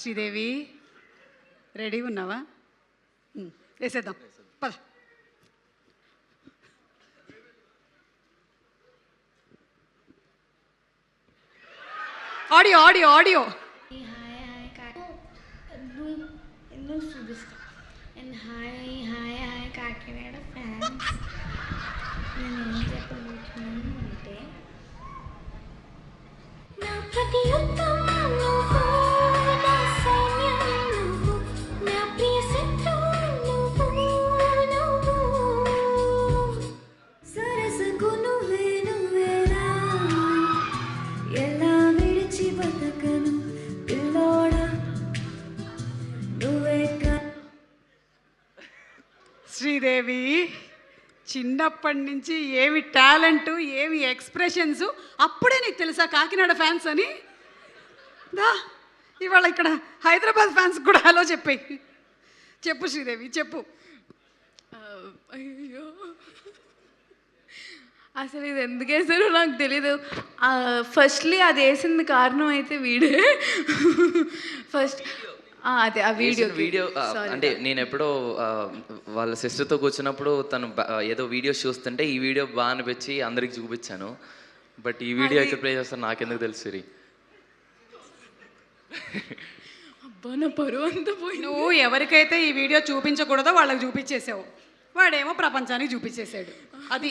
Sridevi ready ఉన్నావా? వేసేద్దాం పద. Audio audio audio. Hi hi hi Kakinada fans, నేను ఏం చెప్పబోతున్నాను అంటే నా ప్రతి ఉత్తమం నువ్వు, నా సైన్యం నువ్వు, నా ప్రియ శత్రువు నువ్వు, సరసకు నువ్వేరా, ఎలా విడిచి బతకను పిల్లోడా నువ్వే. శ్రీదేవి చిన్నప్పటి నుంచి ఏమి టాలెంటు, ఏమి ఎక్స్ప్రెషన్స్, అప్పుడే నీకు తెలుసా కాకినాడ ఫ్యాన్స్ అని? దా ఇవాళ ఇక్కడ హైదరాబాద్ ఫ్యాన్స్ కూడా హలో చెప్పాయి. చెప్పు శ్రీదేవి చెప్పు. అయ్యో అసలు ఇది ఎందుకు వేసారో నాకు తెలీదు. ఫస్ట్లీ అది వేసింది కారణం అయితే వీడే. ఫస్ట్ అదే ఆ వీడియో అంటే నేను ఎప్పుడో వాళ్ళ సిస్టర్తో కూర్చున్నప్పుడు తను ఏదో వీడియోస్ చూస్తుంటే ఈ వీడియో బాగా అనిపించి అందరికి చూపించాను. బట్ ఈ వీడియో ఎక్కడ ప్లే చేస్తాను నాకెందుకు తెలుసు సిరి. అబ్బా నా పరువు అంతా పోయి. నువ్వు ఎవరికైతే ఈ వీడియో చూపించకూడదో వాళ్ళకి చూపించేసావు, వాడేమో ప్రపంచానికి చూపించేశాడు. అది